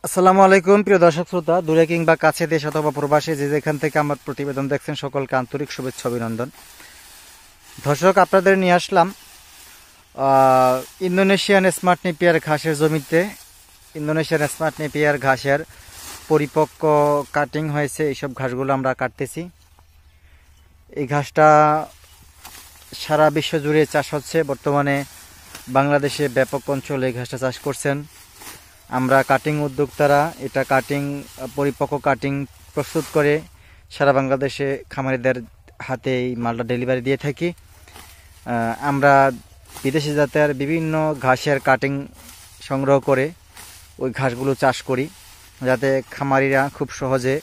আসসালামু আলাইকুম প্রিয় দর্শক শ্রোতা, দূরে কিংবা কাছে, দেশ অথবা প্রবাসী, যে যেখান থেকে আমার প্রতিবেদন দেখছেন সকলকে আন্তরিক শুভেচ্ছা অভিনন্দন। দর্শক, আপনাদের নিয়ে আসলাম ইন্দোনেশিয়ান স্মার্ট নেপিয়ার ঘাসের জমিতে। ইন্দোনেশিয়ান স্মার্ট নেপিয়ার ঘাসের পরিপক্ক কাটিং হয়েছে, এইসব ঘাসগুলো আমরা কাটতেছি। এই ঘাসটা সারা বিশ্ব জুড়ে চাষ হচ্ছে। বর্তমানে বাংলাদেশে ব্যাপক অঞ্চলে এই ঘাসটা চাষ করছেন। আমরা কাটিং উদ্যোক্তারা এটা পরিপক্ক কাটিং প্রস্তুত করে সারা বাংলাদেশে খামারিদের হাতে এই মালটা ডেলিভারি দিয়ে থাকি। আমরা বিদেশি জাতের বিভিন্ন ঘাসের কাটিং সংগ্রহ করে ওই ঘাসগুলো চাষ করি, যাতে খামারিরা খুব সহজে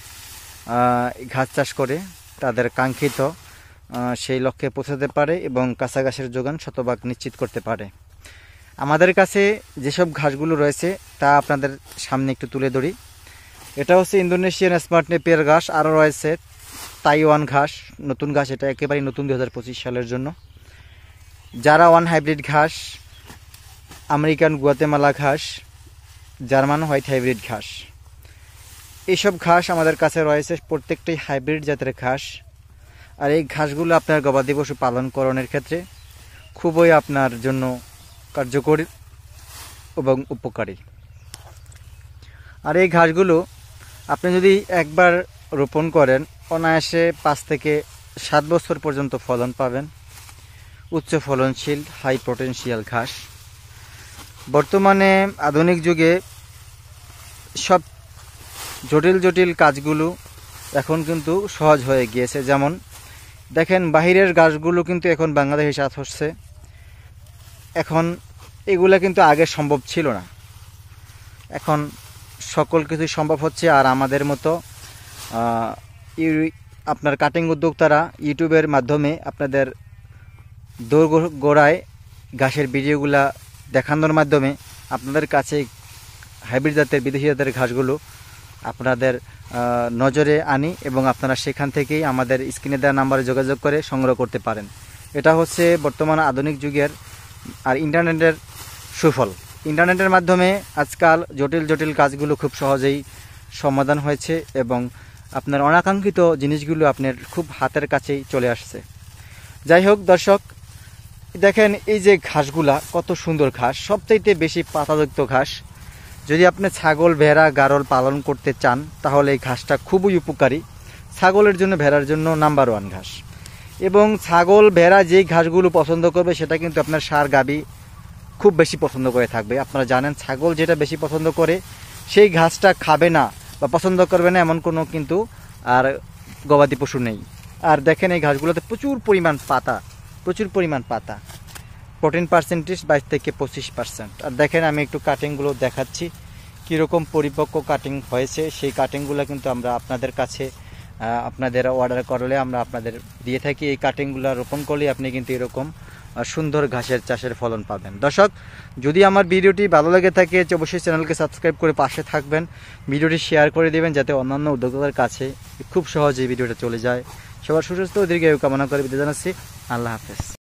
ঘাস চাষ করে তাদের কাঙ্ক্ষিত সেই লক্ষ্যে পৌঁছাতে পারে এবং কাঁচা ঘাসের যোগান শতভাগ নিশ্চিত করতে পারে। আমাদের কাছে যেসব ঘাসগুলো রয়েছে তা আপনাদের সামনে একটু তুলে ধরি। এটা হচ্ছে ইন্দোনেশিয়ান স্মার্ট নেপিয়ার ঘাস। আরও রয়েছে তাইওয়ান ঘাস, নতুন ঘাস, এটা একেবারেই নতুন 2025 সালের জন্য। যারা ওয়ান হাইব্রিড ঘাস, আমেরিকান গুয়াতেমালা ঘাস, জার্মান হোয়াইট হাইব্রিড ঘাস, এইসব ঘাস আমাদের কাছে রয়েছে। প্রত্যেকটাই হাইব্রিড জাতের ঘাস। আর এই ঘাসগুলো আপনার গবাদি পশু পালনকরণের ক্ষেত্রে খুবই আপনার জন্য কার্যকরী এবং উপকারী। আর এই ঘাসগুলো আপনি যদি একবার রোপণ করেন, অনায়াসে 5 থেকে 7 বছর পর্যন্ত ফলন পাবেন। উচ্চ ফলনশীল হাই পটেনশিয়াল ঘাস। বর্তমানে আধুনিক যুগে সব জটিল জটিল কাজগুলো এখন কিন্তু সহজ হয়ে গিয়েছে। যেমন দেখেন, বাহিরের ঘাসগুলো কিন্তু এখন বাংলাদেশে চাষ হচ্ছে। এখন এগুলা কিন্তু আগে সম্ভব ছিল না, এখন সকল কিছু সম্ভব হচ্ছে। আর আমাদের মতো আপনার কাটিং উদ্যোক্তারা ইউটিউবের মাধ্যমে আপনাদের দোরগোড়ায় ঘাসের ভিডিওগুলা দেখানোর মাধ্যমে আপনাদের কাছে হাইব্রিড জাতের, বিদেশি জাতের ঘাসগুলো আপনাদের নজরে আনি এবং আপনারা সেখান থেকেই আমাদের স্ক্রিনে দেওয়া নাম্বারে যোগাযোগ করে সংগ্রহ করতে পারেন। এটা হচ্ছে বর্তমান আধুনিক যুগের আর ইন্টারনেটের সুফল। ইন্টারনেটের মাধ্যমে আজকাল জটিল জটিল কাজগুলো খুব সহজেই সমাধান হয়েছে এবং আপনার অনাকাঙ্ক্ষিত জিনিসগুলো আপনার খুব হাতের কাছেই চলে আসছে। যাই হোক দর্শক, দেখেন এই যে ঘাসগুলা কত সুন্দর ঘাস, সবচাইতে বেশি পাতাযুক্ত ঘাস। যদি আপনি ছাগল, ভেড়া, গারল পালন করতে চান তাহলে এই ঘাসটা খুবই উপকারী। ছাগলের জন্য, ভেড়ার জন্য নাম্বার 1 ঘাস। এবং ছাগল, ভেড়া যেই ঘাসগুলো পছন্দ করবে সেটা কিন্তু আপনার ষাঁড়, গাভী খুব বেশি পছন্দ করে থাকবে। আপনারা জানেন, ছাগল যেটা বেশি পছন্দ করে সেই ঘাসটা খাবে না বা পছন্দ করবে না এমন কোনো কিন্তু আর গবাদি পশু নেই। আর দেখেন এই ঘাসগুলোতে প্রচুর পরিমাণ পাতা, প্রোটিন পার্সেন্টেজ 22 থেকে 25%। আর দেখেন, আমি একটু কাটিংগুলো দেখাচ্ছি কীরকম পরিপক্ক কাটিং হয়েছে। সেই কাটিংগুলো কিন্তু আমরা আপনাদের কাছে আপনাদের অর্ডার করলে আমরা আপনাদের দিয়ে থাকি। এই কাটিংগুলো রোপণ করলে আপনি কিন্তু এরকম সুন্দর ঘাসের চাষের ফলন পাবেন। দর্শক, যদি আমার ভিডিওটি ভালো লেগে থাকে অবশ্যই চ্যানেলকে সাবস্ক্রাইব করে পাশে থাকবেন, ভিডিওটি শেয়ার করে দেবেন যাতে অন্যান্য উদ্যোক্তাদের কাছে খুব সহজেই ভিডিওটা চলে যায়। সবার সুস্বাস্থ্য ও দীর্ঘায়ু কামনা করে বিদায় জানাচ্ছি। আল্লাহ হাফেজ।